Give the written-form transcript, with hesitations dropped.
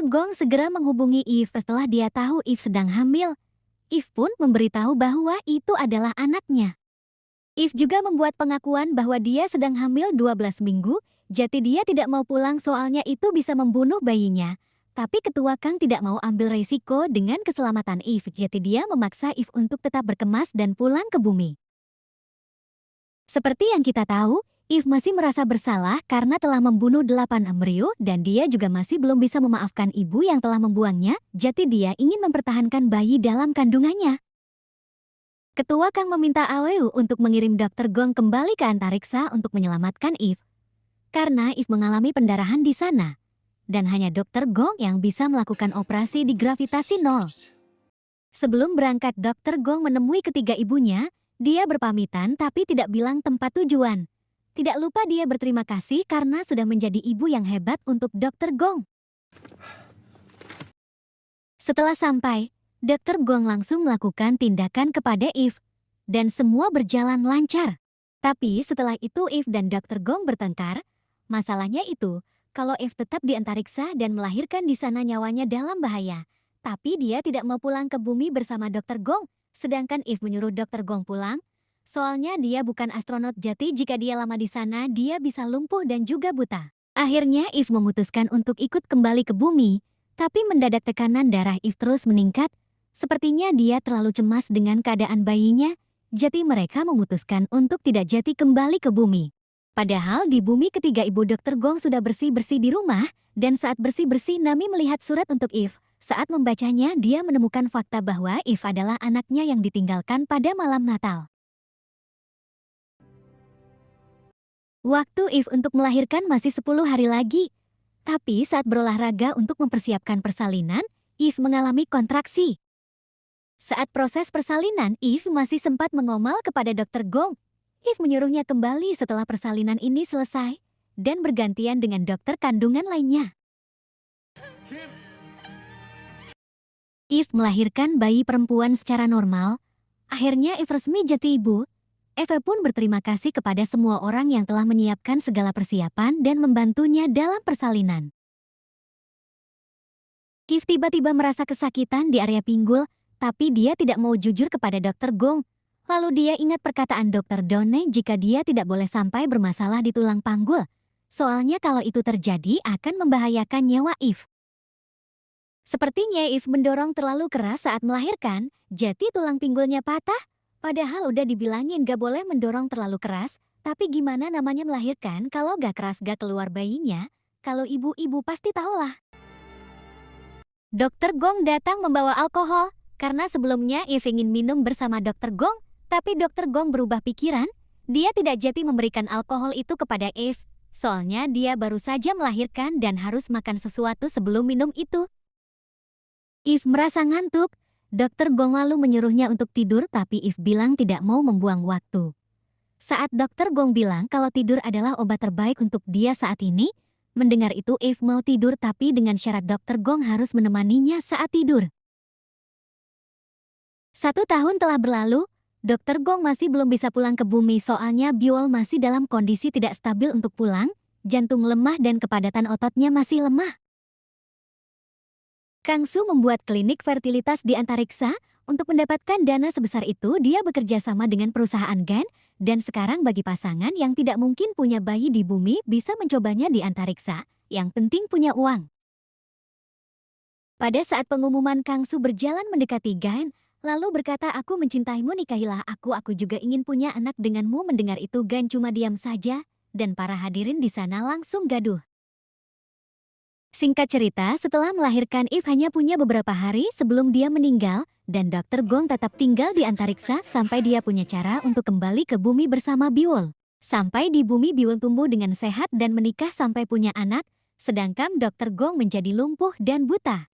Gong segera menghubungi Eve setelah dia tahu Eve sedang hamil. Eve pun memberitahu bahwa itu adalah anaknya. Eve juga membuat pengakuan bahwa dia sedang hamil 12 minggu, jadi dia tidak mau pulang soalnya itu bisa membunuh bayinya. Tapi ketua Kang tidak mau ambil resiko dengan keselamatan Eve, jadi dia memaksa Eve untuk tetap berkemas dan pulang ke bumi. Seperti yang kita tahu, Eve masih merasa bersalah karena telah membunuh 8 embrio dan dia juga masih belum bisa memaafkan ibu yang telah membuangnya, jadi dia ingin mempertahankan bayi dalam kandungannya. Ketua Kang meminta Aweu untuk mengirim Dr. Gong kembali ke antariksa untuk menyelamatkan Eve. Karena Eve mengalami pendarahan di sana. Dan hanya Dr. Gong yang bisa melakukan operasi di gravitasi nol. Sebelum berangkat, Dr. Gong menemui ketiga ibunya. Dia berpamitan tapi tidak bilang tempat tujuan. Tidak lupa dia berterima kasih karena sudah menjadi ibu yang hebat untuk Dr. Gong. Setelah sampai, Dr. Gong langsung melakukan tindakan kepada Eve. Dan semua berjalan lancar. Tapi setelah itu Eve dan Dr. Gong bertengkar. Masalahnya itu, kalau Eve tetap di antariksa dan melahirkan di sana nyawanya dalam bahaya. Tapi dia tidak mau pulang ke bumi bersama Dr. Gong. Sedangkan Eve menyuruh Dr. Gong pulang. Soalnya dia bukan astronot, jadi jika dia lama di sana, dia bisa lumpuh dan juga buta. Akhirnya Eve memutuskan untuk ikut kembali ke bumi, tapi mendadak tekanan darah Eve terus meningkat. Sepertinya dia terlalu cemas dengan keadaan bayinya, jadi mereka memutuskan untuk tidak jadi kembali ke bumi. Padahal di bumi ketiga ibu Dr. Gong sudah bersih-bersih di rumah, dan saat bersih-bersih Nami melihat surat untuk Eve. Saat membacanya, dia menemukan fakta bahwa Eve adalah anaknya yang ditinggalkan pada malam Natal. Waktu Eve untuk melahirkan masih 10 hari lagi. Tapi saat berolahraga untuk mempersiapkan persalinan, Eve mengalami kontraksi. Saat proses persalinan, Eve masih sempat mengomel kepada Dr. Gong. Eve menyuruhnya kembali setelah persalinan ini selesai dan bergantian dengan dokter kandungan lainnya. Eve melahirkan bayi perempuan secara normal. Akhirnya Eve resmi jadi ibu. Eve pun berterima kasih kepada semua orang yang telah menyiapkan segala persiapan dan membantunya dalam persalinan. Eve tiba-tiba merasa kesakitan di area pinggul, tapi dia tidak mau jujur kepada Dr. Gong. Lalu dia ingat perkataan Dr. Done jika dia tidak boleh sampai bermasalah di tulang panggul. Soalnya kalau itu terjadi akan membahayakan nyawa Eve. Sepertinya Eve mendorong terlalu keras saat melahirkan, jadi tulang pinggulnya patah. Padahal udah dibilangin gak boleh mendorong terlalu keras, tapi gimana namanya melahirkan kalau gak keras gak keluar bayinya? Kalau ibu-ibu pasti tahulah. Dr. Gong datang membawa alkohol, karena sebelumnya Eve ingin minum bersama Dr. Gong, tapi Dr. Gong berubah pikiran. Dia tidak jadi memberikan alkohol itu kepada Eve, soalnya dia baru saja melahirkan dan harus makan sesuatu sebelum minum itu. Eve merasa ngantuk. Dr. Gong lalu menyuruhnya untuk tidur tapi Eve bilang tidak mau membuang waktu. Saat Dr. Gong bilang kalau tidur adalah obat terbaik untuk dia saat ini, mendengar itu Eve mau tidur tapi dengan syarat Dr. Gong harus menemaninya saat tidur. 1 tahun telah berlalu, Dr. Gong masih belum bisa pulang ke bumi soalnya Biol masih dalam kondisi tidak stabil untuk pulang, jantung lemah dan kepadatan ototnya masih lemah. Kang Su membuat klinik fertilitas di antariksa. Untuk mendapatkan dana sebesar itu, dia bekerja sama dengan perusahaan Gan, dan sekarang bagi pasangan yang tidak mungkin punya bayi di bumi bisa mencobanya di antariksa, yang penting punya uang. Pada saat pengumuman Kang Su berjalan mendekati Gan, lalu berkata aku mencintaimu nikahilah aku juga ingin punya anak denganmu. Mendengar itu Gan cuma diam saja, dan para hadirin di sana langsung gaduh. Singkat cerita, setelah melahirkan Eve hanya punya beberapa hari sebelum dia meninggal, dan Dr. Gong tetap tinggal di antariksa sampai dia punya cara untuk kembali ke bumi bersama Biol. Sampai di bumi Biol tumbuh dengan sehat dan menikah sampai punya anak, sedangkan Dr. Gong menjadi lumpuh dan buta.